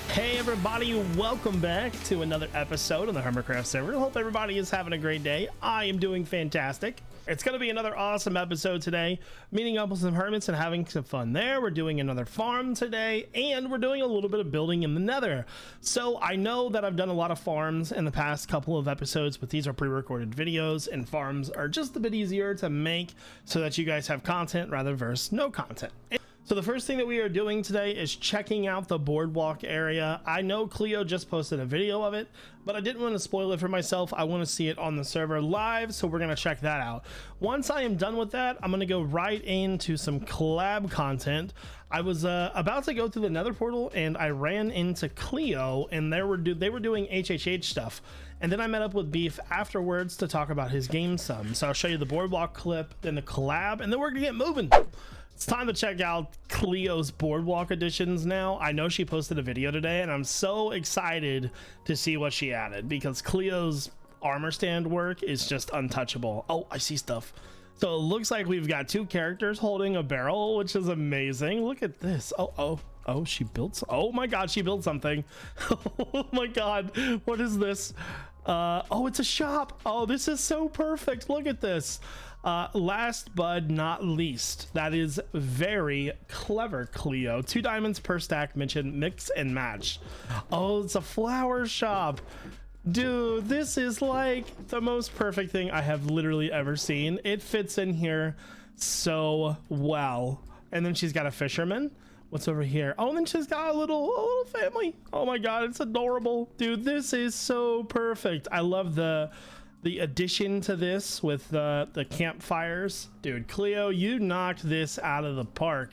Hey everybody, welcome back to another episode on the Hermitcraft server. Hope everybody is having a great day. I am doing fantastic. It's going to be another awesome episode today, meeting up with some hermits and having some fun there. We're doing another farm today, and we're doing a little bit of building in the nether. So I know that I've done a lot of farms in the past couple of episodes, but these are pre-recorded videos, and farms are just a bit easier to make so that you guys have content rather versus no content. So the first thing that we are doing today is checking out the boardwalk area. I know Cleo just posted a video of it, but I didn't want to spoil it for myself. I want to see it on the server live, so we're going to check that out. Once I am done with that, I'm going to go right into some collab content. I was about to go through the nether portal, and I ran into Cleo, and they were doing HHH stuff. And then I met up with Beef afterwards to talk about his game sum. So I'll show you the boardwalk clip, then the collab, and then we're going to get moving. It's time to check out Cleo's boardwalk additions now. I know she posted a video today, and I'm so excited to see what she added because Cleo's armor stand work is just untouchable. Oh, I see stuff. So it looks like we've got two characters holding a barrel, which is amazing. Look at this. Oh, she built. Oh my God, she built something. Oh my God, what is this? Oh, it's a shop. Oh, this is so perfect. Look at this. Last but not least, that is very clever, Cleo. 2 diamonds per stack, mentioned mix and match. Oh, it's a flower shop. Dude, this is like the most perfect thing I have literally ever seen. It fits in here so well. And then she's got a fisherman. What's over here? Oh, and then she's got a little family. Oh my God, it's adorable. Dude, this is so perfect. I love the addition to this with the campfires. Dude, Cleo, you knocked this out of the park.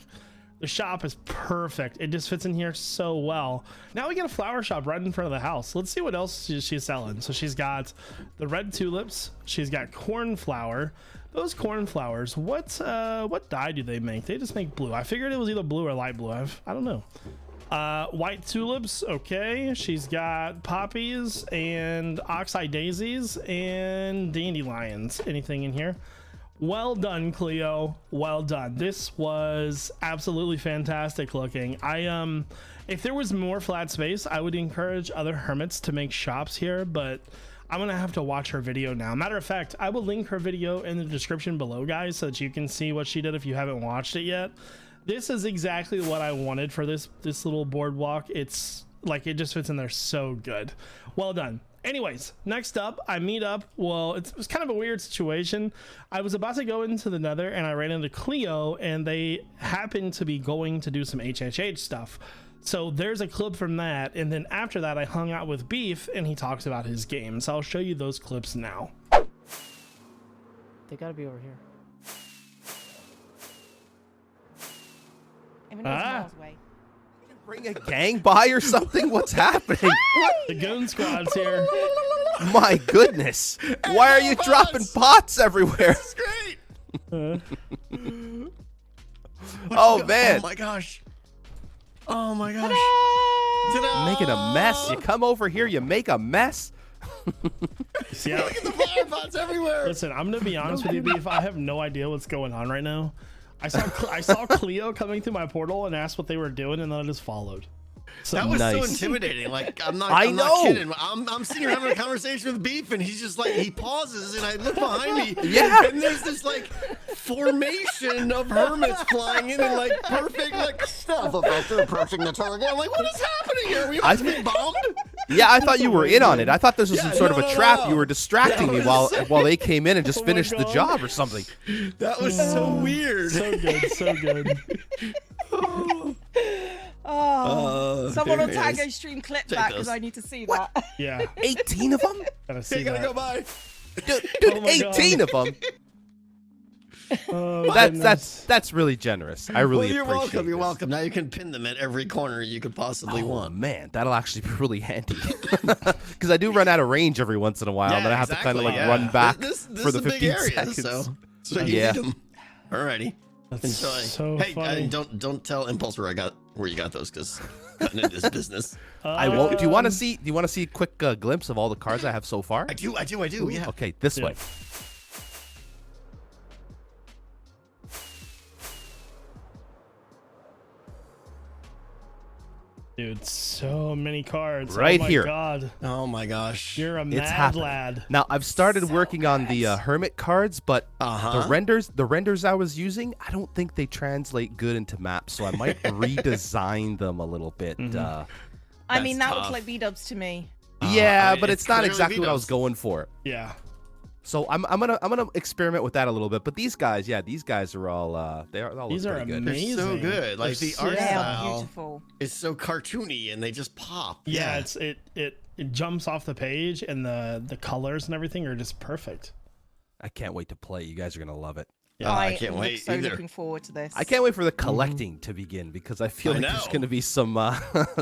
The shop is perfect. It just fits in here so well. Now we got a flower shop right in front of the house. Let's see what else she's selling. So she's got the red tulips. She's got cornflower. Those cornflowers, what dye do they make? They just make blue. I figured it was either blue or light blue. I don't know. White tulips. Okay, she's got poppies and oxeye daisies and dandelions. Anything in here? Well done, Cleo, well done. This was absolutely fantastic looking. If there was more flat space, I would encourage other hermits to make shops here, but I'm gonna have to watch her video now. Matter of fact, I will link her video in the description below, guys, so that you can see what she did if you haven't watched it yet. This is exactly what I wanted for this little boardwalk. It's like, it just fits in there so good. Well done. Anyways, next up, I meet up. Well, it was kind of a weird situation. I was about to go into the nether, and I ran into Cleo, and they happened to be going to do some HHH stuff. So there's a clip from that, and then after that, I hung out with Beef, and he talks about his game. So I'll show you those clips now. They gotta be over here. Bring a gang by or something? What's happening? The goon squad's here. My goodness. Why are you dropping pots everywhere? That's great. Oh, man. Oh my gosh. Oh my gosh. Ta-da! Making a mess. You come over here, you make a mess. Yeah. Look at the flower pots everywhere. Listen, I'm gonna be honest with you, Beef. I have no idea what's going on right now. I saw Cleo coming through my portal and asked what they were doing, and then I just followed. So That was so Nice. intimidating. Like, I'm not know. kidding. I'm sitting here having a conversation with Beef, and he's just like, he pauses, and I look behind me. Yeah. And there's this like formation of hermits flying in and like perfect like stealth effect approaching the target. I'm like, what is happening here? Are we about to be bombed? Yeah, I thought you were in on it. I thought this was some sort of a trap. no. You were distracting me while they came in and just Oh my finished the God. job or something. That was so weird. So good, so good. Someone will there tag it a stream clip Take back those. because I need to see that. Yeah, 18 of them? gotta see Okay, gotta that. go by. Dude, Oh my 18 God. of them. Oh, goodness. That's really generous. I really Well, you're appreciate welcome. You're this. welcome. Now you can pin them at every corner you could possibly Oh want. man, that'll actually be really handy because I do run out of range every once in a while, and then I have to kind of like run back This for the is a big 15 area, seconds. So you Yeah. need them. Alrighty. That's Enjoy. so hey, funny. don't tell Impulse where you got those, because cutting into this business. I won't. Do you want to see? Do you want to see a quick glimpse of all the cards I have so far? I do. Yeah. Okay, this Yeah. way. Dude, so many cards. Right oh my here. God. Oh my gosh. You're a It's mad happening. lad. Now I've started working on the hermit cards, but Uh-huh. the renders I was using, I don't think they translate good into maps, so I might redesign them a little bit. I mean, that That's looks tough. like B-dubs to me. Yeah, I mean, but it's it's not clearly exactly what I was V-dubs. going for. Yeah. So I'm gonna experiment with that a little bit. But these guys are all they all These look are pretty good. They're amazing. so good. Like They're the so- art They are style beautiful. is so cartoony, and they just pop. Yeah, it jumps off the page, and the colors and everything are just perfect. I can't wait to play. You guys are gonna love it. Oh, I can't am wait so either. looking forward to this. I can't wait for the collecting to begin because I feel I like there's know. going to be some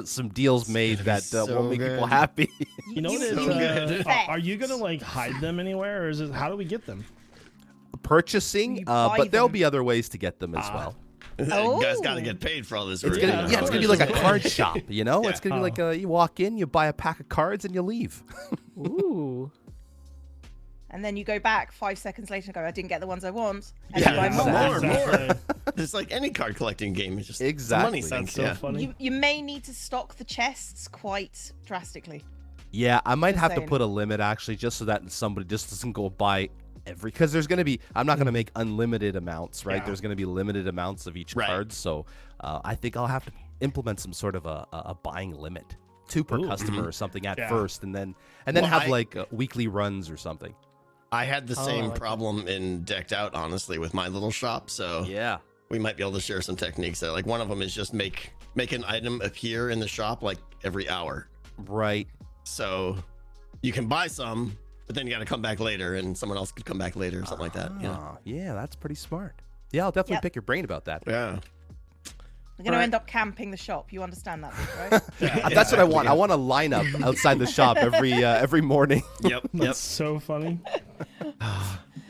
some deals made gonna be that will so make people good. happy. You know what You it is? so good. Are you gonna like hide them anywhere, or is it how do we get them? Purchasing, You buy but there'll them. be other ways to get them as well. You guys got to Oh. get paid for all this. It's right gonna, now. yeah, it's gonna be like a card shop, you know? Yeah. It's gonna be like you walk in, you buy a pack of cards, and you leave. Ooh. And then you go back 5 seconds later and go, I didn't get the ones I want. And Yeah, you buy more. exactly. more. It's like any card collecting game. It's just it's a Exactly. money thing. That's so Yeah. funny. You may need to stock the chests quite drastically. Yeah, I might Just have to saying. put a limit actually, just so that somebody just doesn't go buy every. Because there's gonna be, I'm not gonna make unlimited amounts, right? Yeah. There's gonna be limited amounts of each Right. card, so I think I'll have to implement some sort of a buying limit, 2 per customer or something at Yeah. first, and then Well, have I- like weekly runs or something. I had the same like that. problem in Decked Out, honestly, with my little shop. So Yeah. we might be able to share some techniques there. Like one of them is just make an item appear in the shop like every hour. Right. So you can buy some, but then you got to come back later, and someone else could come back later or something like that. You know? Ah, yeah, that's pretty smart. Yeah, I'll definitely Yep. pick your brain about that. Yeah. We're going to Right. end up camping the shop. You understand that, right? That's what I want. I want a lineup outside the shop every morning. Yep. That's so funny.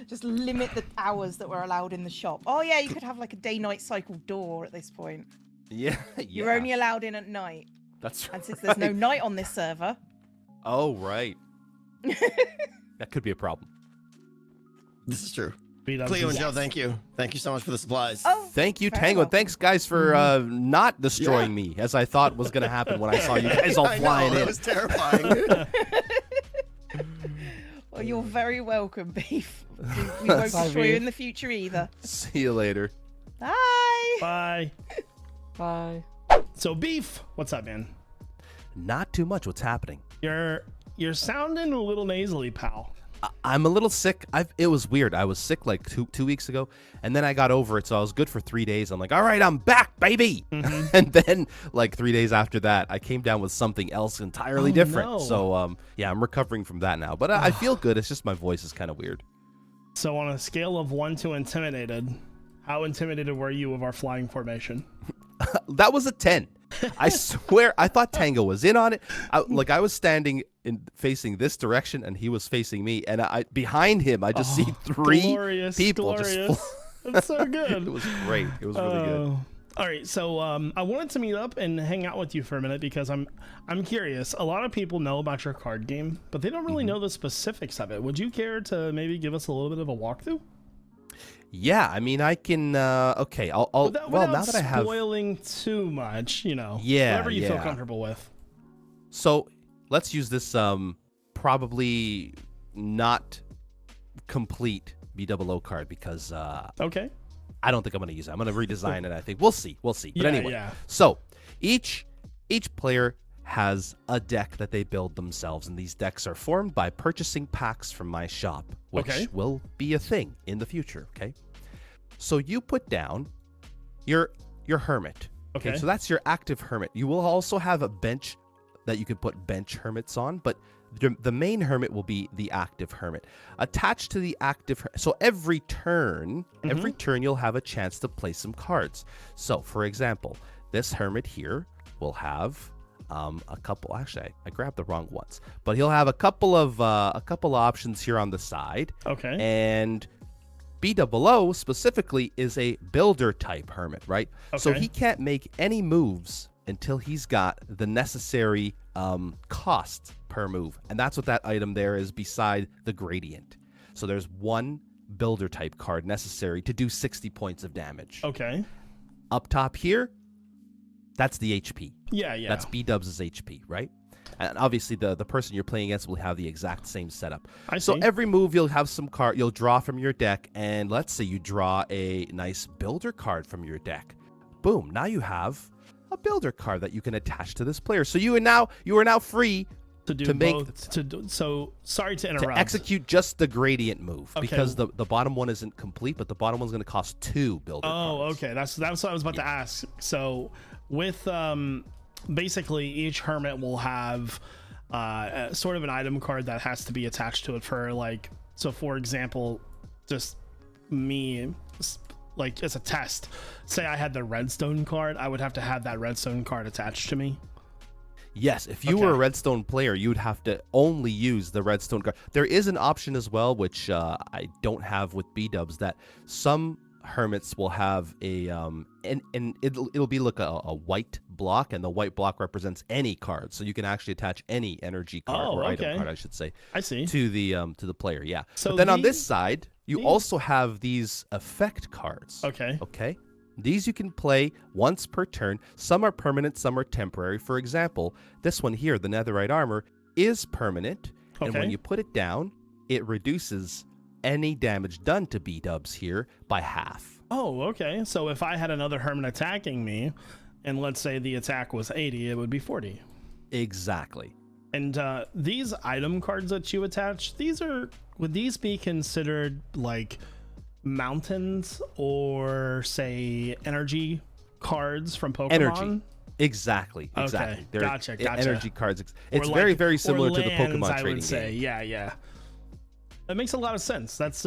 Just limit the hours that were allowed in the shop. Oh, yeah, you could have like a day-night cycle door at this point. Yeah. You're only allowed in at night. That's right. And since there's no night on this server, Oh, right. That could be a problem. This is true. Beat up Cleo and these- Joe, thank you. Thank you so much for the supplies. oh, Thank you, very Tango. welcome. Thanks, guys, for not destroying me as I thought was going to happen when I saw you guys all I know, flying that in. was terrifying. Well, you're very welcome, Beef. We won't Bye, destroy you Beef. in the future either. See you later. Bye. Bye. Bye. So Beef, what's up, man? Not too much. What's happening? You're sounding a little nasally, pal. I'm a little sick. It was weird. I was sick like two weeks ago, and then I got over it, so I was good for 3 days. I'm like, all right, I'm back, baby. And then like 3 days after that, I came down with something else entirely Oh, different. no. So yeah, I'm recovering from that now, but I feel good. It's just my voice is kind of weird. So on a scale of 1 to intimidated, how intimidated were you of our flying formation? That was a 10. I swear, I thought Tango was in on it. I was standing facing this direction, and he was facing me, and behind him, I just see 3 glorious, people glorious. just. That's so good. It was great. It was really good. All right, so I wanted to meet up and hang out with you for a minute because I'm curious. A lot of people know about your card game, but they don't really know the specifics of it. Would you care to maybe give us a little bit of a walkthrough? Yeah, I mean, I can. Okay, I'll. Without Now that I have. spoiling too much, Yeah, whatever you feel yeah. comfortable with. So let's use this. Probably not complete BOO card because Okay. I don't think I'm going to use it. I'm going to redesign it. I think we'll see. But Yeah, anyway, yeah. so each player has a deck that they build themselves, and these decks are formed by purchasing packs from my shop, which Okay. will be a thing in the future. Okay, so you put down your hermit. Okay. So that's your active hermit. You will also have a bench that you can put bench hermits on, but the main hermit will be the active hermit. Attached to the active so every turn, you'll have a chance to play some cards. So, for example, this hermit here will have a couple. Actually, I grabbed the wrong ones, but he'll have a couple of options here on the side. Okay. And BOO specifically is a builder type hermit, right? So Okay. he can't make any moves until he's got the necessary cost per move. And that's what that item there is beside the gradient. So there's one builder type card necessary to do 60 points of damage. Okay. Up top here, That's the HP. Yeah, yeah. That's B-dubs' HP, right? And obviously, the person you're playing against will have the exact same setup. So see. every move, you'll have some card you'll draw from your deck, and let's say you draw a nice builder card from your deck. Boom! Now you have a builder card that you can attach to this player. So you are now free to do to make both. So sorry to interrupt. to execute just the gradient move Okay. because the bottom one isn't complete, but the bottom one's going to cost 2 builder cards. Oh, okay. That's what I was about to ask. So with basically each hermit will have sort of an item card that has to be attached to it for like, so for example, just me, like as a test, say I had the redstone card, I would have to have that redstone card attached to me. Yes, if you were a redstone player, you would have to only use the redstone card. There is an option as well, which I don't have with B-dubs, that some hermits will have a and it'll be like a white block, and the white block represents any card, so you can actually attach any energy card or item card, I should say. I see. To the player, yeah. So but then on this side, you also have these effect cards. Okay. Okay. These you can play once per turn. Some are permanent, some are temporary. For example, this one here, the netherite armor, is permanent, and when you put it down, it reduces any damage done to B-dubs here by half. Oh, okay. So if I had another hermit attacking me, and let's say the attack was 80, it would be 40. Exactly. And these item cards that you attach, would these be considered like mountains or say energy cards from Pokemon? Energy. Exactly. Okay. They're Gotcha. energy cards. It's Or very, like- very similar or to the lands, Pokemon I trading would say. game. Yeah. That makes a lot of sense. That's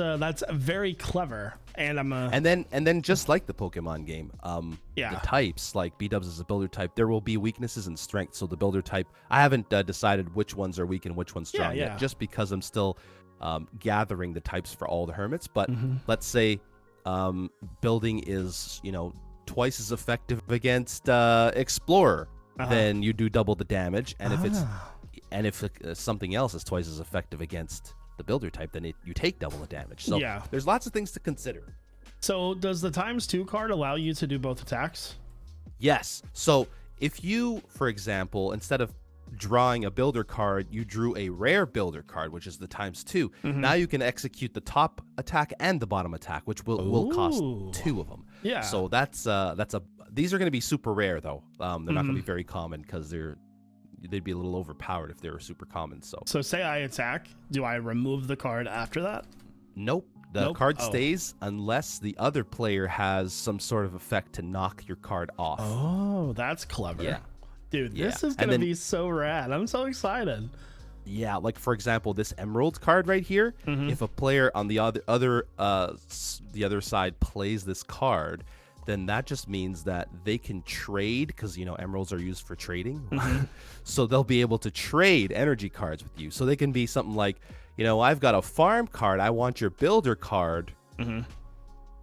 very clever. And I'm And then just like the Pokemon game, Yeah. the types, like B-dubs is a builder type, there will be weaknesses and strengths. So the builder type, I haven't decided which ones are weak and which ones strong yet, just because I'm still gathering the types for all the hermits. But let's say building is twice as effective against explorer, then you do double the damage. And if something else is twice as effective against the builder type, then you take double the damage. So there's lots of things to consider. So does the ×2 card allow you to do both attacks? Yes. So if you, for example, instead of drawing a builder card, you drew a rare builder card, which is the ×2. Now you can execute the top attack and the bottom attack, which will cost 2 of them. Yeah. So these are going to be super rare though. They're not going to be very common because they'd be a little overpowered if they were super common. So say I attack, do I remove the card after that? Nope. The card stays unless the other player has some sort of effect to knock your card off. Oh, that's clever. Yeah. Dude, this is going to be so rad. I'm so excited. Yeah, like for example, this emerald card right here, if a player on the other side plays this card, then that just means that they can trade, because emeralds are used for trading. So they'll be able to trade energy cards with you. So they can be something like, I've got a farm card, I want your builder card.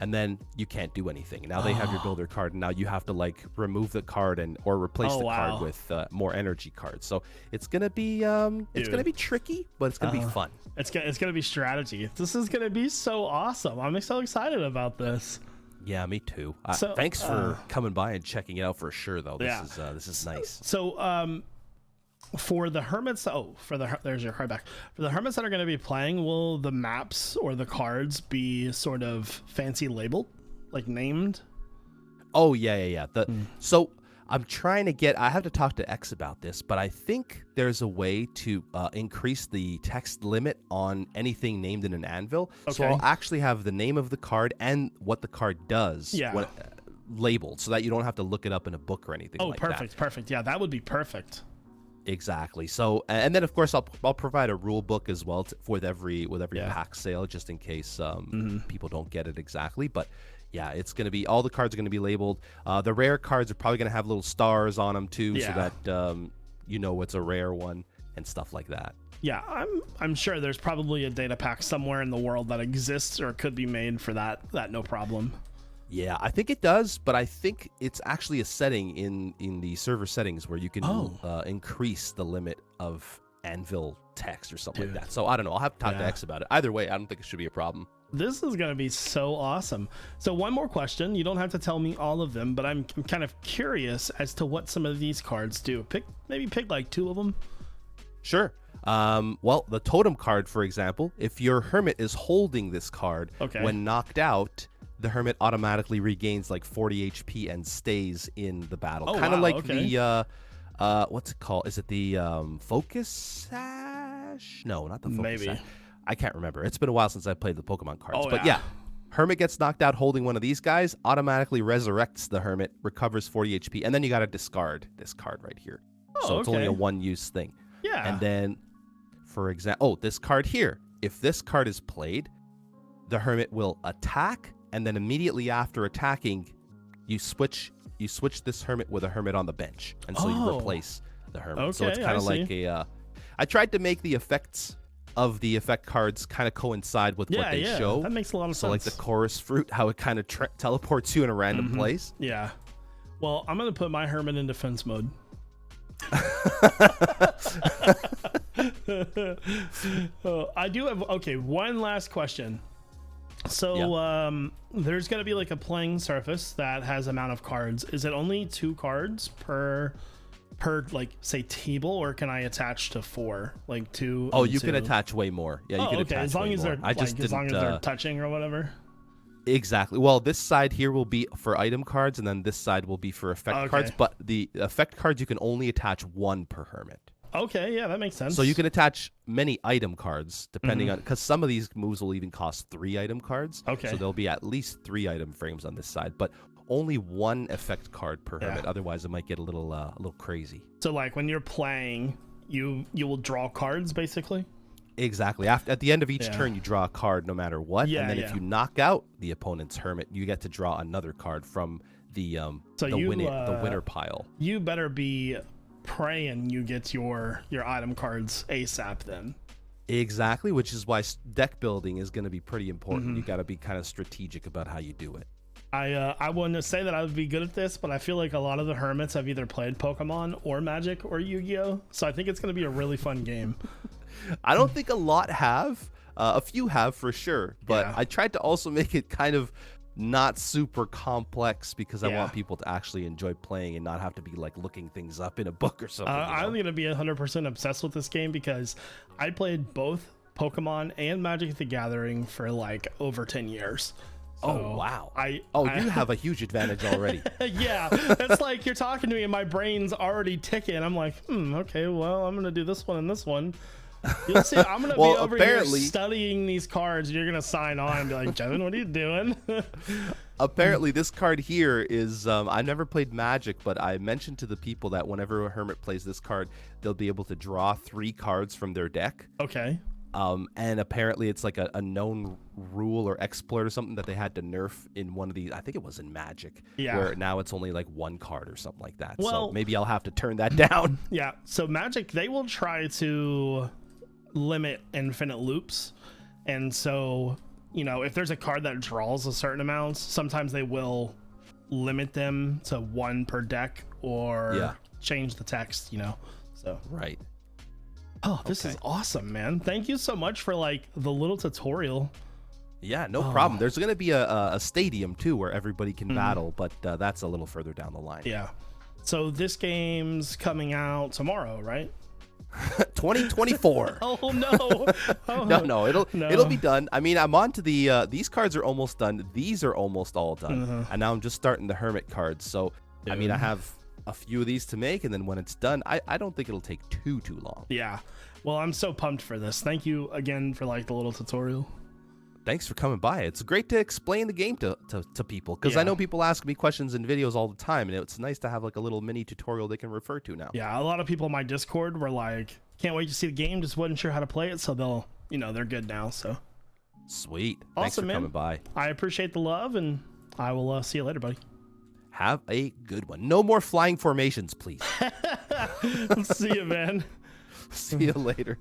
And then you can't do anything. Now they have your builder card, and now you have to remove the card or replace the card with more energy cards. So it's gonna be tricky, but it's gonna be fun. It's gonna be strategy. This is gonna be so awesome. I'm so excited about this. Yeah, me too. Thanks for coming by and checking it out for sure, though. This is nice. So for the hermits, there's your card back. For the hermits that are going to be playing, will the maps or the cards be sort of fancy labeled, like named? Oh yeah. So I'm trying to I have to talk to X about this, but I think there's a way to increase the text limit on anything named in an anvil. Okay. So I'll actually have the name of the card and what the card does labeled, so that you don't have to look it up in a book or anything like that. Perfect. Yeah, that would be perfect. Exactly. So, and then of course I'll provide a rule book as well with every pack sale, just in case people don't get it exactly. But yeah, it's going to be, all the cards are going to be labeled. The rare cards are probably going to have little stars on them too, so that it's a rare one and stuff like that. Yeah, I'm sure there's probably a data pack somewhere in the world that exists or could be made for that no problem. Yeah, I think it does, but I think it's actually a setting in the server settings where you can increase the limit of anvil text or something like that. So I don't know. I'll have to talk to X about it. Either way, I don't think it should be a problem. This is going to be so awesome. So one more question. You don't have to tell me all of them, but I'm kind of curious as to what some of these cards do. Maybe pick like 2 of them. Sure. Well, the Totem card, for example, if your Hermit is holding this card, when knocked out, the Hermit automatically regains like 40 HP and stays in the battle. Kind of like the, what's it called? Is it the Focus Sash? No, not the Focus Sash. I can't remember. It's been a while since I played the Pokemon cards. But yeah, Hermit gets knocked out holding one of these guys, automatically resurrects the Hermit, recovers 40 HP, and then you got to discard this card right here. So it's only a one-use thing. Yeah. And then, for example, this card here. If this card is played, the Hermit will attack, and then immediately after attacking, you switch this Hermit with a Hermit on the bench, and so you replace the Hermit. So it's kind of like a. I tried to make the effects of the effect cards kind of coincide with what they show. That makes a lot of sense. So like the Chorus Fruit, how it kind of teleports you in a random place. Yeah. Well, I'm gonna put my Hermit in defense mode. I do have one last question. So there's gonna be like a playing surface that has amount of cards. Is it only 2 cards per like say table, or can I attach to 4, like 2? Oh, you can attach way more. Yeah, you can attach as long way as more. they're as long as they're touching or whatever. Exactly. Well, this side here will be for item cards, and then this side will be for effect cards. But the effect cards, you can only attach 1 per Hermit. Okay, yeah, that makes sense. So you can attach many item cards depending on, because some of these moves will even cost 3 item cards. Okay. So there'll be at least 3 item frames on this side, but only 1 effect card per Hermit. Otherwise, it might get a little crazy. So like when you're playing, you will draw cards basically. Exactly. At the end of each turn, you draw a card no matter what, and then if you knock out the opponent's Hermit, you get to draw another card from the winner pile. You better be praying you get your item cards ASAP then. Exactly, which is why deck building is going to be pretty important. You got to be kind of strategic about how you do it. I wouldn't say that I would be good at this, but I feel like a lot of the Hermits have either played Pokemon or Magic or Yu-Gi-Oh, so I think it's going to be a really fun game. I don't think a lot have. A few have for sure, but I tried to also make it kind of not super complex because I want people to actually enjoy playing and not have to be like looking things up in a book or something. I'm going to be 100% obsessed with this game because I played both Pokemon and Magic the Gathering for like over 10 years. So oh wow! You have a huge advantage already. Yeah, it's like you're talking to me and my brain's already ticking. I'm like, okay, well, I'm gonna do this one and this one. You'll see. I'm gonna be over here studying these cards. You're gonna sign on and be like, Jevin, what are you doing? Apparently, this card here is. I never played Magic, but I mentioned to the people that whenever a Hermit plays this card, they'll be able to draw 3 cards from their deck. Okay. And apparently it's like a known rule or exploit or something that they had to nerf in one of these. I think it was in Magic, where now it's only like 1 card or something like that. Well, so maybe I'll have to turn that down. Yeah. So Magic, they will try to limit infinite loops. And so, if there's a card that draws a certain amount, sometimes they will limit them to 1 per deck or change the text, so. Right. Oh, this is awesome, man. Thank you so much for like the little tutorial. Yeah, no problem. There's going to be a stadium too where everybody can battle, but that's a little further down the line. Yeah. So this game's coming out tomorrow, right? 2024. Oh no. No, it'll be done. I mean, I'm on to these cards are almost done. These are almost all done. And now I'm just starting the Hermit cards. So, I mean, I have a few of these to make, and then when it's done, I don't think it'll take too long. Yeah. Well, I'm so pumped for this. Thank you again for like the little tutorial. Thanks for coming by. It's great to explain the game to people, because I know people ask me questions in videos all the time, and it's nice to have like a little mini tutorial they can refer to now. Yeah, a lot of people in my Discord were like, can't wait to see the game, just wasn't sure how to play it, so they'll, they're good now. So sweet. Awesome, thanks for man. coming by. I appreciate the love, and I will see you later, buddy. Have a good one. No more flying formations, please. See you, man. See you later.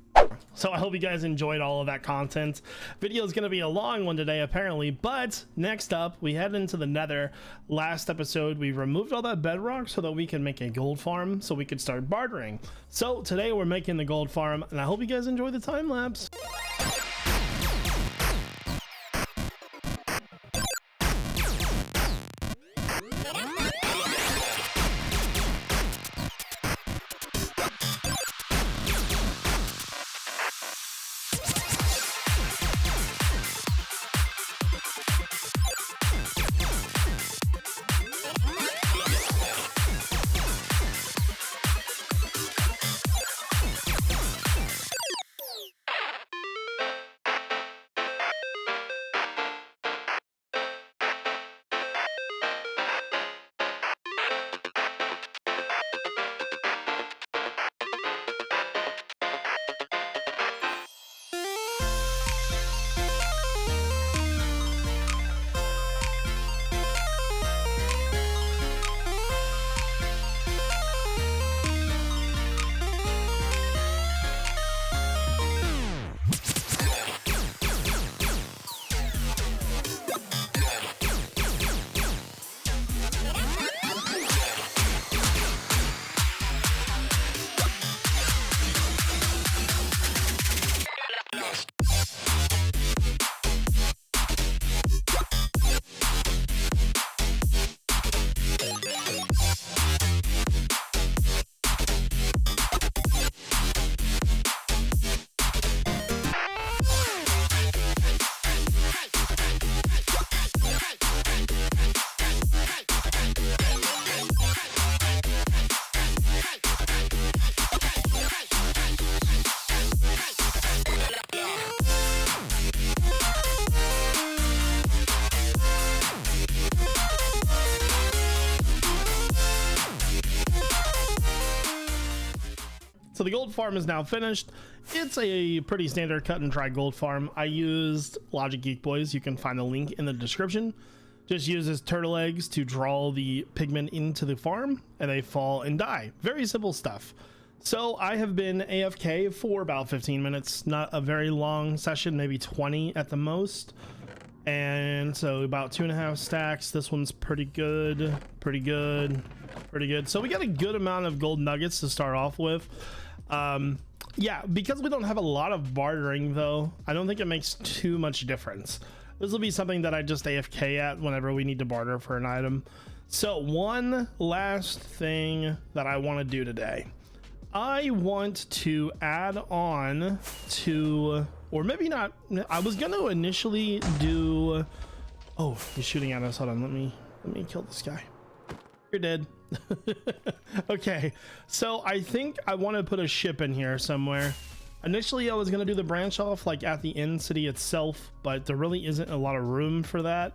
So I hope you guys enjoyed all of that content. Video is going to be a long one today, apparently, but next up, we head into the Nether. Last episode, we removed all that bedrock so that we can make a gold farm so we could start bartering. So today we're making the gold farm, and I hope you guys enjoy the time lapse. So the gold farm is now finished. It's a pretty standard cut and dry gold farm. I used Logic Geek Boys. You can find the link in the description. Just uses turtle eggs to draw the pigment into the farm, and they fall and die. Very simple stuff. So I have been AFK for about 15 minutes. Not a very long session, maybe 20 at the most. And so about 2.5 stacks. This one's pretty good, pretty good, pretty good. So we got a good amount of gold nuggets to start off with. Yeah, because we don't have a lot of bartering though, I don't think it makes too much difference. This will be something that I just AFK at whenever we need to barter for an item. So one last thing that I want to do today. I want to add on to, or maybe not, I was going to initially do, oh, he's shooting at us. Hold on, let me kill this guy. You're dead. Okay, so I think I want to put a ship in here somewhere. Initially, I was going to do the branch off like at the end city itself, but there really isn't a lot of room for that.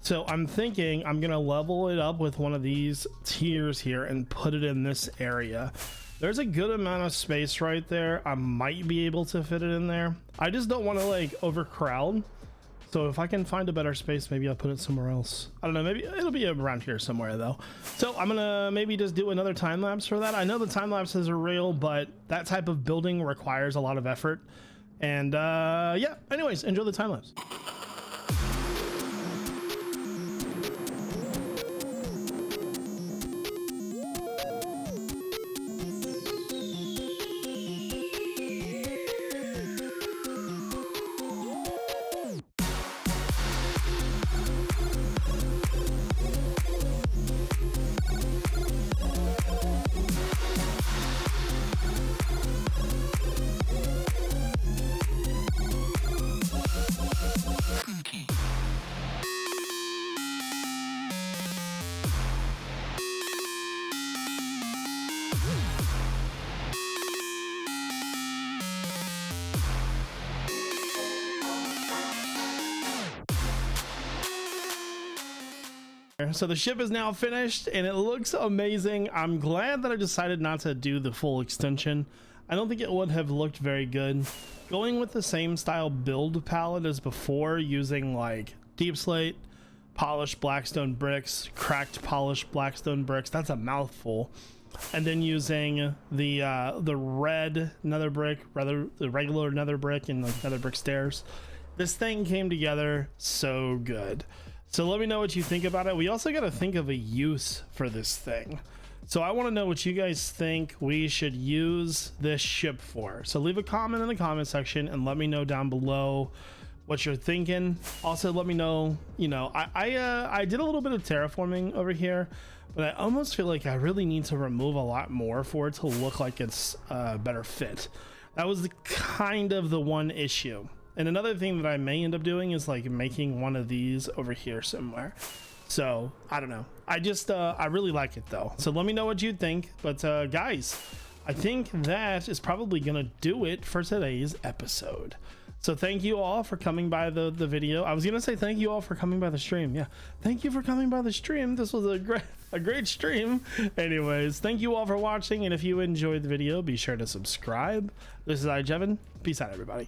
So I'm thinking I'm going to level it up with one of these tiers here and put it in this area. There's a good amount of space right there. I might be able to fit it in there. I just don't want to like overcrowd. So if I can find a better space, maybe I'll put it somewhere else. I don't know, maybe it'll be around here somewhere though. So I'm gonna maybe just do another time lapse for that. I know the time lapses are real, but that type of building requires a lot of effort. And yeah, anyways, enjoy the time lapse. So the ship is now finished and it looks amazing. I'm glad that I decided not to do the full extension. I don't think it would have looked very good. Going with the same style build palette as before, using like deep slate, polished blackstone bricks, cracked polished blackstone bricks, that's a mouthful. And then using the red nether brick, rather the regular nether brick and like nether brick stairs. This thing came together so good. So let me know what you think about it. We also got to think of a use for this thing. So I want to know what you guys think we should use this ship for. So leave a comment in the comment section and let me know down below what you're thinking. Also let me know, you know, I did a little bit of terraforming over here, but I almost feel like I really need to remove a lot more for it to look like it's a better fit. That was kind of the one issue. And another thing that I may end up doing is like making one of these over here somewhere. So I don't know. I just I really like it though. So let me know what you think. But guys, I think that is probably gonna do it for today's episode. So thank you all for coming by the video. I was gonna say thank you all for coming by the stream. Yeah, thank you for coming by the stream. This was a great stream. Anyways, thank you all for watching, and if you enjoyed the video, be sure to subscribe. This is iJevin. Peace out, everybody.